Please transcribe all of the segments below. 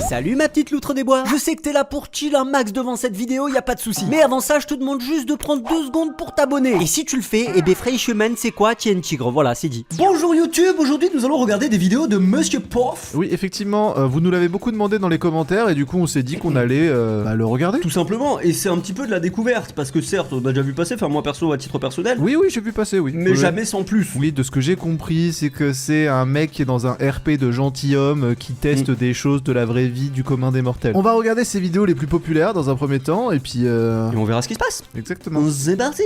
Salut ma petite loutre des bois. Je sais que t'es là pour chill un max devant cette vidéo, y a pas de souci. Mais avant ça, je te demande juste de prendre 2 secondes pour t'abonner. Et si tu le fais, et ben Freichemann, c'est quoi? Tiens, tigre, voilà, c'est dit. Bonjour YouTube, aujourd'hui nous allons regarder des vidéos de Monsieur Pof. Oui, effectivement, vous nous l'avez beaucoup demandé dans les commentaires et du coup on s'est dit qu'on allait le regarder. Tout simplement, et c'est un petit peu de la découverte, parce que certes, on a déjà vu passer, enfin moi perso, à titre personnel. Oui, j'ai vu passer, oui. Mais jamais sans plus. Oui, de ce que j'ai compris, c'est que c'est un mec qui est dans un RP de gentilhomme qui teste des choses de la vraie vie du commun des mortels. On va regarder ses vidéos les plus populaires dans un premier temps et puis... Et on verra ce qui se passe. Exactement. C'est parti.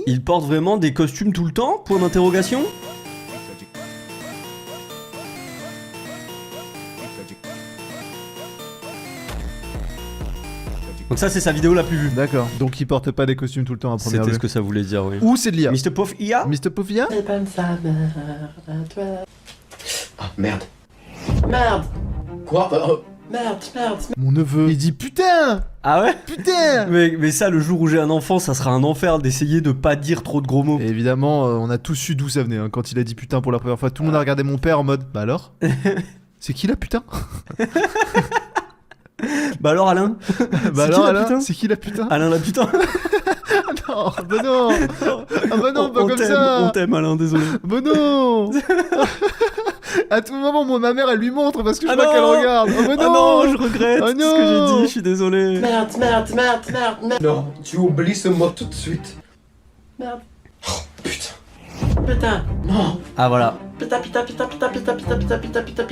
Il porte vraiment des costumes tout le temps? Point d'interrogation. Donc ça c'est sa vidéo la plus vue. D'accord. Donc il porte pas des costumes tout le temps à première vue. C'était ce que ça voulait dire, oui. Ou c'est de l'IA. Mr. Pof IA. Mr. Pof IA. C'est pas sa mère à toi. Ah merde. Merde. Quoi Merde. Mon neveu, il dit putain. Ah ouais? Putain. Mais ça, le jour où j'ai un enfant, ça sera un enfer d'essayer de pas dire trop de gros mots. Et évidemment, on a tous su d'où ça venait. Hein. Quand il a dit putain pour la première fois, tout le monde a regardé mon père en mode bah alors. C'est qui la putain? Bah alors Alain. Bah C'est alors qui, la Alain, putain c'est qui la putain? Alain la putain. Non, bah non. Ah bah non, pas On comme t'aime, ça. on t'aime Alain, désolé. Bah non. À tout moment, ma mère elle lui montre parce que je Ah vois non. qu'elle regarde. Oh bah Ah non. non, je regrette Ah tout ce que j'ai non. dit, je suis désolé. Merde. Non, tu oublies ce mot tout de suite. Merde. Putain. Putain. Non. Ah voilà. Putain.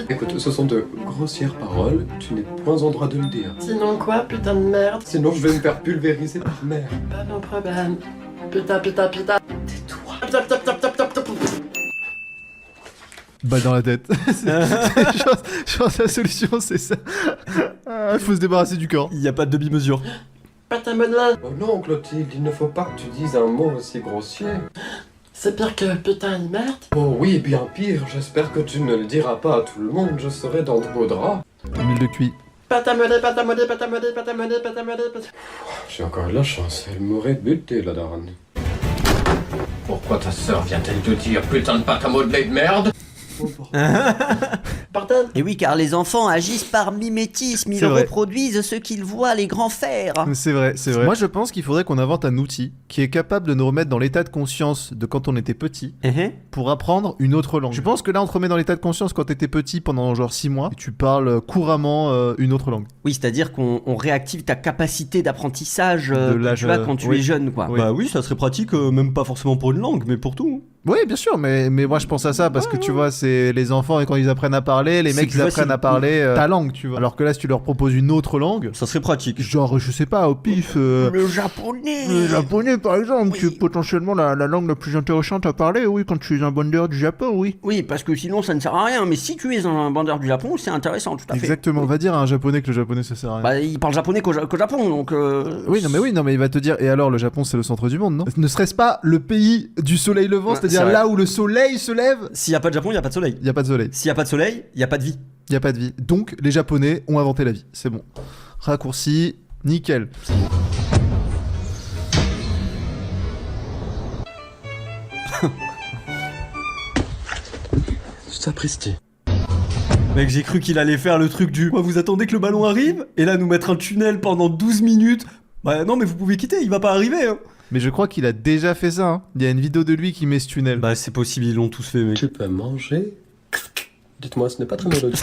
Écoute, ce sont de grossières paroles, tu n'es point en droit de le dire. Sinon quoi, putain de merde. Sinon je vais me faire pulvériser par mère. Pas mon problème. Putain. Tais-toi. Balle dans la tête. je pense que la solution c'est ça. Il faut se débarrasser du corps. Il y a pas de demi-mesure. Putain modelin. Oh non, Clotilde, il ne faut pas que tu dises un mot aussi grossier. C'est pire que putain de merde. Oh oui, bien pire, j'espère que tu ne le diras pas à tout le monde, je serai dans de beaux draps. Huile de cuit. Patamodé. J'ai encore eu de la chance, elle m'aurait buté la daronne. Pourquoi ta sœur vient-elle te dire putain de pâte à modeler de merde? Pardon. Et oui, car les enfants agissent par mimétisme, ils C'est vrai. reproduisent ce qu'ils voient les grands faire. C'est vrai. Moi je pense qu'il faudrait qu'on invente un outil qui est capable de nous remettre dans l'état de conscience de quand on était petit pour apprendre une autre langue. Je pense que là on te remet dans l'état de conscience quand t'étais petit pendant genre 6 mois et tu parles couramment une autre langue. Oui, c'est-à-dire qu'on réactive ta capacité d'apprentissage De l'âge, tu vois, quand tu oui. es jeune, quoi. Oui. Bah oui, ça serait pratique, même pas forcément pour une langue, mais pour tout. Oui, bien sûr, mais moi je pense à ça parce que tu vois, c'est les enfants et quand ils apprennent à parler, les C'est mecs plus ils apprennent facile. à parler ta langue, tu vois. Alors que là, si tu leur proposes une autre langue, Ça serait pratique. genre, je sais pas, au pif, Le japonais. le japonais par exemple, Oui. qui est potentiellement la langue la plus intéressante à parler, oui, quand tu es un bandeur du Japon, oui. Oui, parce que sinon ça ne sert à rien, mais si tu es un bandeur du Japon, c'est intéressant, tout à fait. Exactement, on va dire à un japonais que le japonais ça sert à rien. Bah, il parle japonais qu'au Japon, donc... Oui, non, mais il va te dire, et alors le Japon c'est le centre du monde, non? Ne serait-ce pas le pays du soleil levant, Ouais, c'est-à-dire c'est vrai. là où le soleil se lève, S'il n'y a pas de Japon, il n'y a pas de soleil. il y a pas de soleil, S'il n'y a pas de soleil, il n'y a pas de vie. il y a pas de vie. Donc les japonais ont inventé la vie, c'est bon. Raccourci, nickel. Sapristi. Mec, j'ai cru qu'il allait faire le truc du... Quoi, vous attendez que le ballon arrive? Et là, nous mettre un tunnel pendant 12 minutes? Bah non, mais vous pouvez quitter, il va pas arriver, hein. Mais je crois qu'il a déjà fait ça, hein. Il y a une vidéo de lui qui met ce tunnel. Bah c'est possible, ils l'ont tous fait, mec. Tu peux manger? Dites-moi, ce n'est pas très mélodieux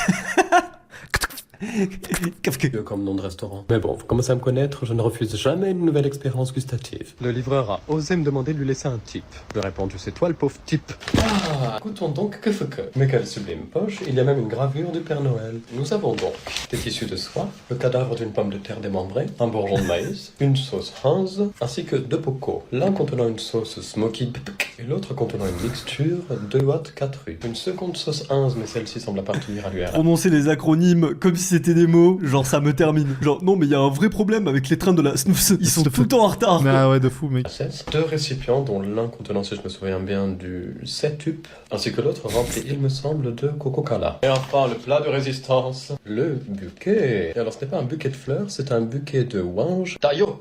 comme nom de restaurant. Mais bon, vous commencez à me connaître, je ne refuse jamais une nouvelle expérience gustative. Le livreur a osé me demander de lui laisser un tip. Je lui ai répondu, c'est toi le pauvre type. Ah, écoutons donc que. Mais quelle sublime poche, il y a même une gravure du Père Noël. Nous avons donc des tissus de soie, le cadavre d'une pomme de terre démembrée, un bourgeon de maïs, une sauce Hans, ainsi que 2 pocos. L'un contenant une sauce smoky et l'autre contenant une mixture de Watt 4 rue. Une seconde sauce Hans, mais celle-ci semble appartenir à l'URL. Prononcer les acronymes comme si c'était des mots, genre ça me termine. Genre non mais il y a un vrai problème avec les trains de la SNUFS, ils sont tout le temps en retard. Mais ah ouais, de fou, mec. 2 récipients dont l'un contenant, si je me souviens bien, du setup, ainsi que l'autre rempli, il me semble, de Coca-Cola. Et enfin, le plat de résistance, le buquet. Et alors, ce n'est pas un buquet de fleurs, c'est un buquet de ouanges. Taillot!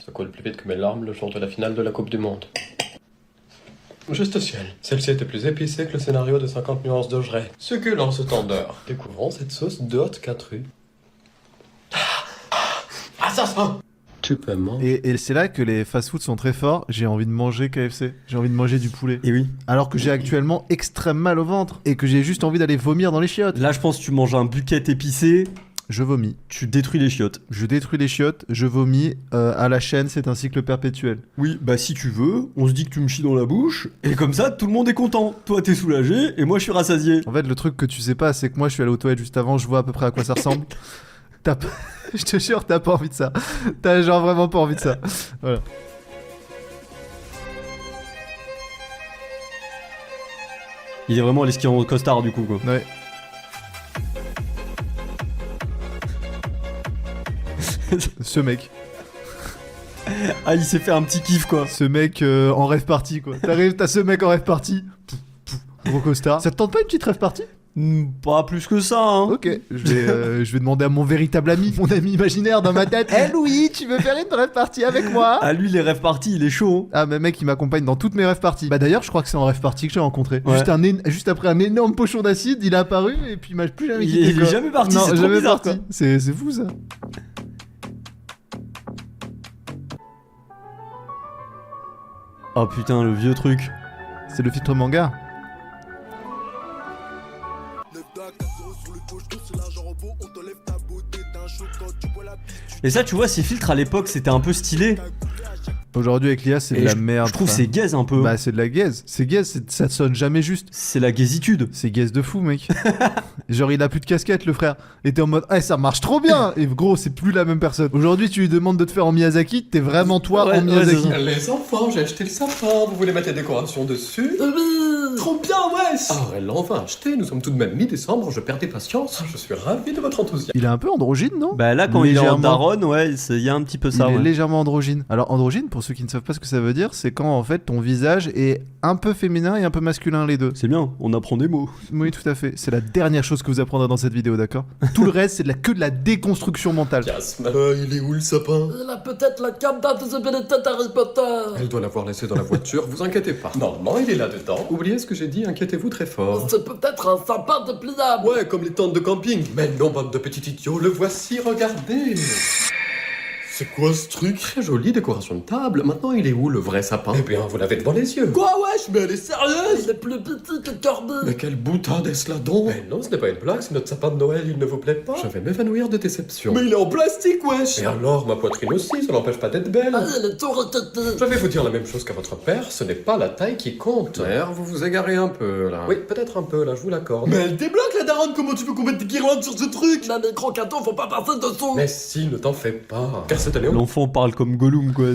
Ça coule plus vite que mes larmes le jour de la finale de la Coupe du Monde. Juste ciel. Celle-ci était plus épicée que le scénario de 50 nuances de Grey. Succulent ce tendeur. Découvrons cette sauce de haute 4 rue. Ah, ça sent. Tu peux manger. Et c'est là que les fast-foods sont très forts. J'ai envie de manger KFC. J'ai envie de manger du poulet. Et oui. Alors que j'ai actuellement extrêmement mal au ventre et que j'ai juste envie d'aller vomir dans les chiottes. Là, je pense que tu manges un bucket épicé, Je vomis. tu détruis les chiottes. Je détruis les chiottes, je vomis. À la chaîne, c'est un cycle perpétuel. Oui, bah si tu veux, on se dit que tu me chies dans la bouche, et comme ça, tout le monde est content. Toi, t'es soulagé, et moi, je suis rassasié. En fait, le truc que tu sais pas, c'est que moi, je suis allé aux toilettes juste avant, je vois à peu près à quoi ça ressemble. Je te jure, t'as pas envie de ça. T'as genre vraiment pas envie de ça. Voilà. Il est vraiment allé skier en costard, du coup, quoi. Ouais. Ce mec. Ah, il s'est fait un petit kiff, quoi. Ce mec en rêve party, quoi. T'arrives, t'as ce mec en rêve party. Gros costard. Ça te tente pas une petite rêve party? Pas plus que ça, hein. Ok, je vais demander à mon véritable ami, mon ami imaginaire dans ma tête. Hé Louis, tu veux faire une rêve party avec moi? Ah, lui, les rêves parties, il est chaud. Ah, mais mec, il m'accompagne dans toutes mes rêves parties. Bah d'ailleurs, je crois que c'est en rêve party que j'ai rencontré. Ouais. Juste après un énorme pochon d'acide, il est apparu et puis il m'a plus jamais quitté. Il est quoi. jamais parti, Non, c'est trop jamais bizarre, parti. quoi. C'est fou ça. Oh putain, le vieux truc. C'est le filtre manga. Et ça, tu vois, ces filtres à l'époque, c'était un peu stylé. Aujourd'hui avec l'IA, c'est de Et la merde. Je trouve ça. c'est gaze un peu. Bah c'est de la gaze. C'est gaze, ça sonne jamais juste. C'est la gaisitude. C'est gaze de fou, mec. Genre, il a plus de casquette, le frère. Et t'es en mode, ça marche trop bien. Et gros, c'est plus la même personne. Aujourd'hui, tu lui demandes de te faire en Miyazaki, t'es vraiment toi Ouais, en Miyazaki. c'est ça. Les enfants, j'ai acheté le sapin. Vous voulez mettre les décorations dessus? Trop bien, wesh! Ah, elle l'a enfin acheté. Nous sommes tout de même mi-décembre. Je perds des patience. Je suis ravi de votre enthousiasme. Il est un peu androgyne, non? Bah là, quand il est en Légèrement. daronne, ouais, il y a un petit peu ça. Il est Ouais. légèrement androgyne. Alors androgyne, pour ceux qui ne savent pas ce que ça veut dire, c'est quand en fait ton visage est un peu féminin et un peu masculin les deux. C'est bien, on apprend des mots. Oui, tout à fait. C'est la dernière chose que vous apprendrez dans cette vidéo, d'accord? Tout le reste, c'est que de la déconstruction mentale. Miasme. Il est où le sapin? Il a peut-être la cape d'invisibilité d'Harry Potter. Elle doit l'avoir laissé dans la voiture, vous inquiétez pas. Normalement, il est là-dedans. Oubliez ce que j'ai dit, inquiétez-vous très fort. C'est peut-être un sapin dépliable. Ouais, comme les tentes de camping. Mais non, bande de petits idiots, le voici, regardez. C'est quoi ce truc? Très jolie décoration de table. Maintenant, il est où le vrai sapin? Eh bien, vous l'avez devant les yeux. Quoi, wesh? Mais elle est sérieuse? Il est plus petit que Kirby. Mais quelle boutade est-ce là donc? Mais non, ce n'est pas une blague, c'est notre sapin de Noël, il ne vous plaît pas? Je vais m'évanouir de déception. Mais il est en plastique, wesh. Et alors, ma poitrine aussi, ça n'empêche pas d'être belle. Ah, il est tout retété. Je vais vous dire la même chose qu'à votre père, ce n'est pas la taille qui compte. Mère, vous vous égarez un peu là. Oui, peut-être un peu là, je vous l'accorde. Mais elle débloque la daronne, comment tu veux qu'on mette des guirlandes sur ce truc? Là, les gros cadeaux, faut pas passer dessous. Mais si, ne t'en fais pas. Car cette année, on... L'enfant parle comme Gollum, quoi.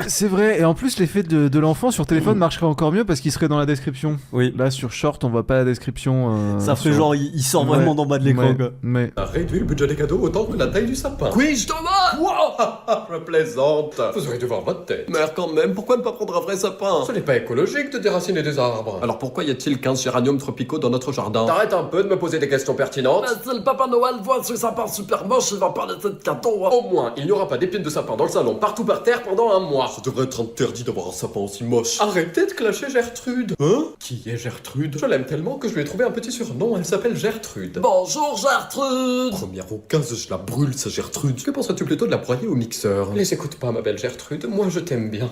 C'est vrai, et en plus l'effet de l'enfant sur téléphone marcherait encore mieux parce qu'il serait dans la description. Oui. Là sur Short, on voit pas la description. Ça ferait sur- genre, il sort vraiment Ouais, d'en bas de l'écran, ouais, quoi. Mais a réduit le budget des cadeaux autant que la taille du sapin. Quiz, Thomas. Wow, je plaisante. Vous auriez dû voir votre tête. Mère, quand même, pourquoi ne pas prendre un vrai sapin? Ce n'est pas écologique de déraciner des arbres. Alors pourquoi y a-t-il 15 géraniums tropicaux dans notre jardin? T'arrêtes un peu de me poser des questions pertinentes. Mais si le Papa Noël voit ce sapin super moche, il va pas laisser de cadeau. Hein. Au moins, il n'y aura pas d'épines de sapin dans le salon, partout par terre pendant un mois. Ça devrait être interdit d'avoir un sapin aussi moche. Arrêtez de clasher Gertrude. Hein? Qui est Gertrude? Je l'aime tellement que je lui ai trouvé un petit surnom, elle s'appelle Gertrude. Bonjour Gertrude. Première au 15, je la brûle, sa Gertrude. Que penserais-tu plutôt de la broyer au mixeur? Les écoute pas, ma belle Gertrude, moi je t'aime bien.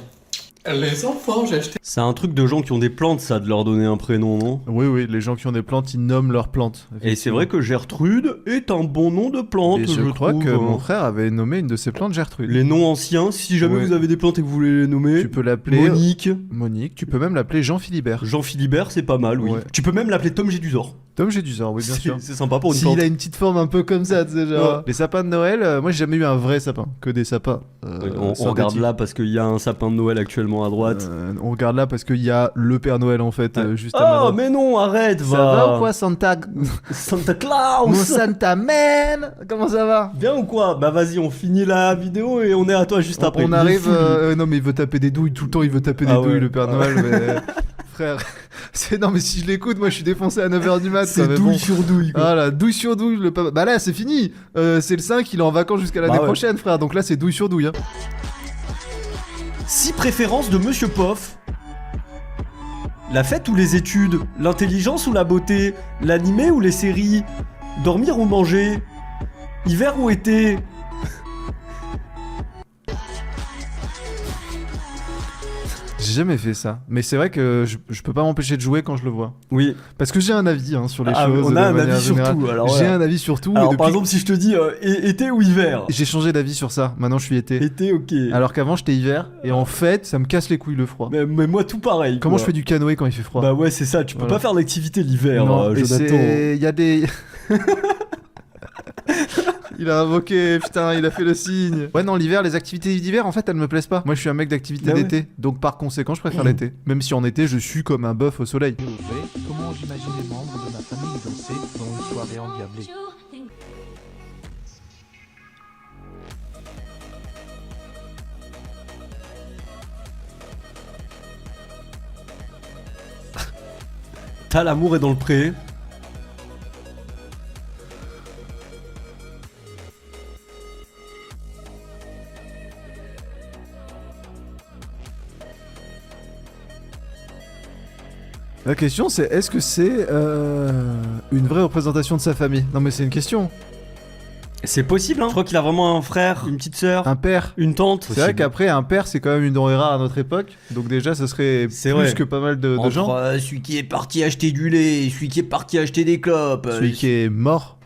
Les enfants, j'ai acheté... C'est un truc de gens qui ont des plantes, ça, de leur donner un prénom, non? oui, les gens qui ont des plantes, ils nomment leurs plantes. Et c'est vrai que Gertrude est un bon nom de plante, Et je crois trouve, que hein. mon frère avait nommé une de ses plantes Gertrude. Les noms anciens, si jamais Ouais. vous avez des plantes et que vous voulez les nommer, Tu peux l'appeler Monique, tu peux même l'appeler Jean Philibert. Jean Philibert, c'est pas mal, oui. Ouais. Tu peux même l'appeler Tom Gédusor. Tom Gédusor, oui bien sûr. C'est sympa pour une S'il plante. a une petite forme un peu comme ça, tu sais, genre. Ouais. Les sapins de Noël, moi j'ai jamais eu un vrai sapin, que des sapins. On regarde là parce qu'il y a un sapin de Noël actuellement à droite. On regarde là parce qu'il y a le Père Noël en fait, juste à ma Oh, droite. mais non, arrête, Ça va ou quoi, Santa? Santa Mon Claus. Santa Man! Comment ça va? Bien ou quoi? Bah vas-y, on finit la vidéo et on est à toi juste après. On Il est arrive. fou, lui. Non, mais il veut taper des douilles tout le temps, il veut taper des Ah douilles, ouais. le Père Noël. Mais... Frère, non, mais si je l'écoute, moi je suis défoncé à 9h du mat. C'est mais douille bon. sur douille, quoi. Voilà, douille sur douille. Le papa. Bah là, c'est fini. C'est le 5, il est en vacances jusqu'à l'année Bah ouais. prochaine, frère. Donc là, c'est douille sur douille. Hein. 6 préférences de Monsieur Poff. La fête ou les études? L'intelligence ou la beauté? L'animé ou les séries? Dormir ou manger? Hiver ou été? J'ai jamais fait ça. Mais c'est vrai que je peux pas m'empêcher de jouer quand je le vois. Oui. Parce que j'ai un avis sur les choses. On a un manière avis sur générale. tout. Alors, J'ai un avis sur tout. Alors et par depuis- exemple, si je te dis été ou hiver? J'ai changé d'avis sur ça. Maintenant, je suis été. Été, ok. Alors qu'avant, j'étais hiver. Et en fait, ça me casse les couilles le froid. Mais moi, tout pareil. Comment quoi. je fais du canoë quand il fait froid? Bah ouais, c'est ça. Tu peux Voilà. pas faire d'activité l'hiver, Non, et Jonathan. c'est... Il y a des... Il a invoqué, putain, il a fait le signe. Ouais, non, l'hiver, les activités d'hiver, en fait, elles me plaisent pas. Moi, je suis un mec d'activité Ah ouais. d'été. Donc, par conséquent, je préfère l'été. Même si en été, je suis comme un bœuf au soleil. Comment j'imagine les membres de ma famille danser dans une soirée endiablée. T'as l'amour est dans le pré. La question, c'est est-ce que c'est une vraie représentation de sa famille? Non, mais c'est une question. C'est possible, hein. Je crois qu'il a vraiment un frère, une petite sœur, Un père. une tante. C'est vrai qu'après, un père, c'est quand même une denrée rare à notre époque. Donc, déjà, ce serait C'est plus vrai. que pas mal de Entre, gens. celui qui est parti acheter du lait, celui qui est parti acheter des clopes. Celui qui est mort.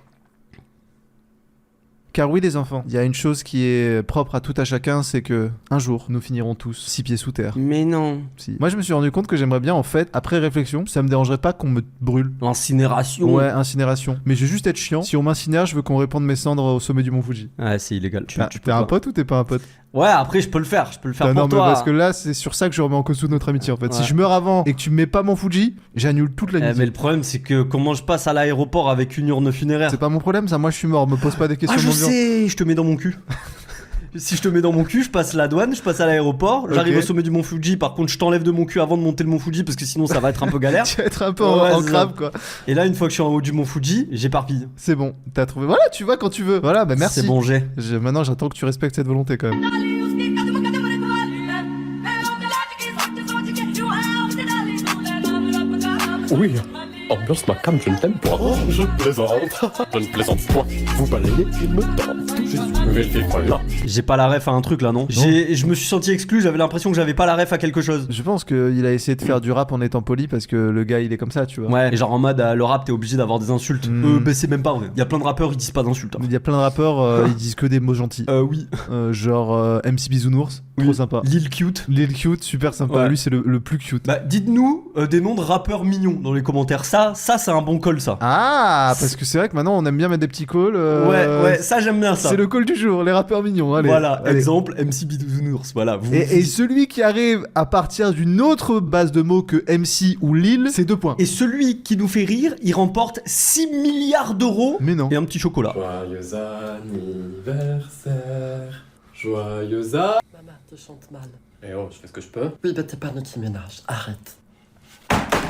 Car oui, les enfants, il y a une chose qui est propre à tout à chacun, c'est que un jour, nous finirons tous 6 pieds sous terre. Mais non. Si. Moi, je me suis rendu compte que j'aimerais bien, en fait, après réflexion, ça me dérangerait pas qu'on me brûle. L'incinération. Ouais, incinération. Mais je vais juste être chiant. Si on m'incinère, je veux qu'on répande mes cendres au sommet du Mont Fuji. Ah, c'est illégal. Tu T'es peux un pas. pote ou t'es pas un pote? Ouais, après, je peux le faire. Je peux le faire Ah pour non, mais toi. parce que là, c'est sur ça que je remets en cause toute notre amitié, en fait. Ouais. Si je meurs avant et que tu me mets pas mon Fuji, j'annule toute Eh, l'amitié. mais le problème, c'est que comment je passe à l'aéroport avec une urne funéraire? C'est pas mon problème, ça. Moi, je suis mort. Me pose pas des questions Ah, je mon viande. sais, je te mets dans mon cul. Si je te mets dans mon cul, je passe la douane, je passe à l'aéroport, j'arrive Ok. au sommet du Mont Fuji. Par contre, je t'enlève de mon cul avant de monter le Mont Fuji parce que sinon ça va être un peu galère. Tu vas être un peu Ouais, en c'est crabe, quoi. Et là, une fois que je suis en haut du Mont Fuji, j'éparpille. C'est bon, t'as trouvé. Voilà, tu vois quand tu veux. Voilà, bah merci. C'est bon, j'ai. Maintenant, j'attends que tu respectes cette volonté quand même. Oui, ambiance ma cam, je ne t'aime pas. Je plaisante. Je ne plaisante point. Vous balayez, il me tente. Jésus, mais il est là. J'ai pas la ref à un truc là, non? Je me suis senti exclu, j'avais l'impression que j'avais pas la ref à quelque chose. Je pense qu'il a essayé de faire du rap en étant poli parce que le gars il est comme ça, tu vois. Ouais, et genre en mode le rap, t'es obligé d'avoir des insultes. Mm. C'est même pas vrai. Il y a plein de rappeurs, ils disent pas d'insultes. Hein. Il y a plein de rappeurs, ils disent que des mots gentils. Oui. Genre MC Bisounours, trop Oui. sympa. Lil Cute. Lil Cute, super sympa. Ouais. Lui, c'est le plus cute. Bah, dites-nous des noms de rappeurs mignons dans les commentaires. Ça c'est un bon call, ça. Ah, parce que c'est vrai que maintenant on aime bien mettre des petits calls. Ouais, ça j'aime bien ça. C'est le call du jour, les rappeurs mignons. Allez, Voilà, allez. exemple MC Bisounours. Voilà. Et celui qui arrive à partir d'une autre base de mots que MC ou Lil, c'est 2 points. Et celui qui nous fait rire, il remporte 6 milliards d'euros Mais non. et un petit chocolat. Joyeux anniversaire. Joyeux a... Maman, tu chantes mal. Eh oh, je fais ce que je peux. Oui, bah t'es pas Nicki Minaj. Arrête.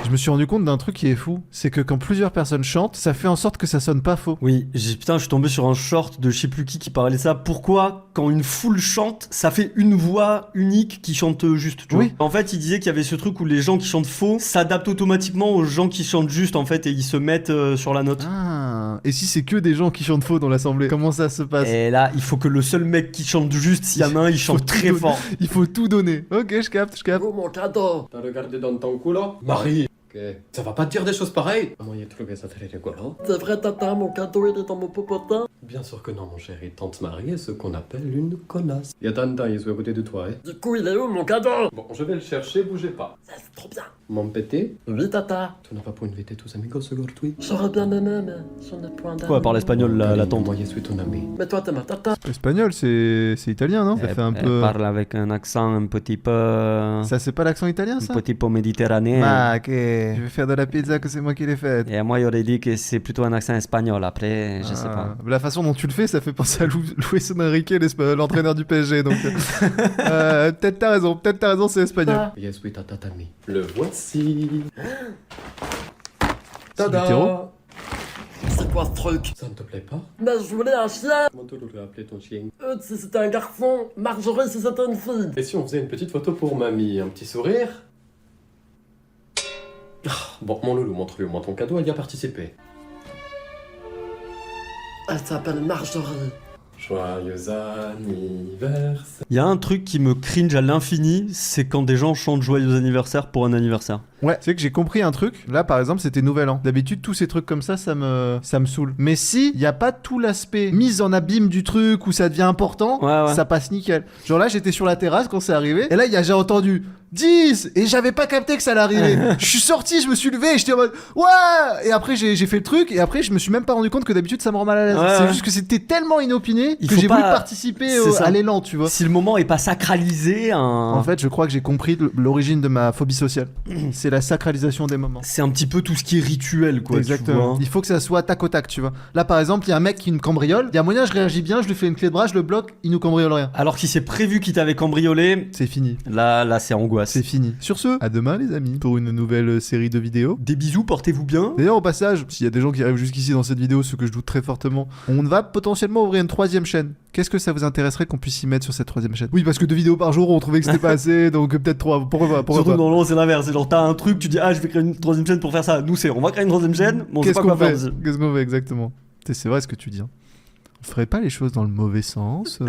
Je me suis rendu compte d'un truc qui est fou, c'est que quand plusieurs personnes chantent, ça fait en sorte que ça sonne pas faux. Oui, putain, je suis tombé sur un short de je sais plus qui parlait de ça. Pourquoi, quand une foule chante, ça fait une voix unique qui chante juste, tu Oui. vois. En fait, il disait qu'il y avait ce truc où les gens qui chantent faux s'adaptent automatiquement aux gens qui chantent juste, en fait, et ils se mettent sur la note. Ah, et si c'est que des gens qui chantent faux dans l'assemblée, comment ça se passe? Et là, il faut que le seul mec qui chante juste, s'il y en a un, il Faut chante tout très donner. fort. Il faut tout donner. Ok, je capte. Oh, mon cadeau. T'as regardé dans ton cul là? Marie. Ok. Ça va pas te dire des choses pareilles? Moi, j'ai trouvé ça très rigolo. C'est vrai, tata, mon cadeau, il est dans mon popotin. Bien sûr que non, mon chéri. Tante Marie est ce qu'on appelle une connasse. Il y a Tanta, il est à côté de toi, hein. Du coup, il est où, mon cadeau? Bon, je vais le chercher, bougez pas. Ça, c'est trop bien. Mon pété, Oui, tata. tu n'as pas pour inviter tus amigos aujourd'hui? J'aurais bien aimé, mais j'en ai point d'amis. Quoi, par l'espagnol, la tante? Moi, je suis ton ami. Mais toi, t'es ma tata. Espagnol, c'est italien, non? Ça fait un peu. parle avec un accent un petit peu... Ça, c'est pas l'accent italien, ça? petit peu méditerranéen. Ah, ok. Je vais faire de la pizza que c'est moi qui l'ai faite. Et moi, j'aurais dit que c'est plutôt un accent espagnol. Après, je sais pas. La façon dont tu le fais, ça fait penser à Luis Enrique, l'entraîneur du PSG. Donc, peut-être t'as raison, c'est espagnol. Ah. Je suis ta tatami. Le voici. C'est Tada! l'hétéro C'est quoi ce truc? Ça ne te plaît pas? Mais je voulais un chien. Comment tu l'aurais appelé ton chien? Si c'était un garçon. Marjorie si c'était une fille. Et si on faisait une petite photo pour mamie? Un petit sourire? Bon, mon loulou, montre-lui au moins ton cadeau, elle y a participé. Elle s'appelle Marjorie. Joyeux anniversaire. Il y a un truc qui me cringe à l'infini, c'est quand des gens chantent joyeux anniversaire pour un anniversaire. Ouais, c'est que j'ai compris un truc. Là, par exemple, c'était Nouvel An. D'habitude, tous ces trucs comme ça me saoule. Mais si il y a pas tout l'aspect mise en abîme du truc où ça devient important, Ouais. ça passe nickel. Genre là, j'étais sur la terrasse quand c'est arrivé, et là, j'ai entendu 10 et j'avais pas capté que ça allait arriver. Je suis sorti, je me suis levé, et j'étais en mode ouais. Et après, j'ai fait le truc, et après, je me suis même pas rendu compte que d'habitude, ça me rend mal à l'aise. Ouais, c'est ouais. juste que c'était tellement inopiné Il que faut j'ai pas- voulu participer C'est ça. à l'élan, tu vois. Si le moment est pas sacralisé, En fait, je crois que j'ai compris l'origine de ma phobie sociale. C'est la sacralisation des moments. c'est un petit peu tout ce qui est rituel, quoi. Exactement. Tu vois, hein. Il faut que ça soit tac au tac, tu vois. Là, par exemple, il y a un mec qui me cambriole. Il y a moyen, je réagis bien, je lui fais une clé de bras, je le bloque, il nous cambriole rien. Alors qu'il s'est prévu qu'il t'avait cambriolé, C'est fini. là c'est angoisse. C'est fini. Sur ce, à demain, les amis, pour une nouvelle série de vidéos. Des bisous, portez-vous bien. D'ailleurs, au passage, s'il y a des gens qui arrivent jusqu'ici dans cette vidéo, ce que je doute très fortement, on va potentiellement ouvrir une 3e chaîne. Qu'est-ce que ça vous intéresserait qu'on puisse y mettre sur cette 3e chaîne? Oui, parce que 2 vidéos par jour, on trouvait que c'était pas assez, donc peut-être 3. Pourquoi Surtout pas? dans c'est l'inverse. C'est genre t'as un truc, tu dis ah je vais créer une 3e chaîne pour faire ça. Nous c'est on va créer une 3e chaîne, mais on sait Qu'est-ce pas quoi qu'on faire. fait? Qu'est-ce qu'on fait exactement? C'est vrai ce que tu dis. Hein. On ferait pas les choses dans le mauvais sens.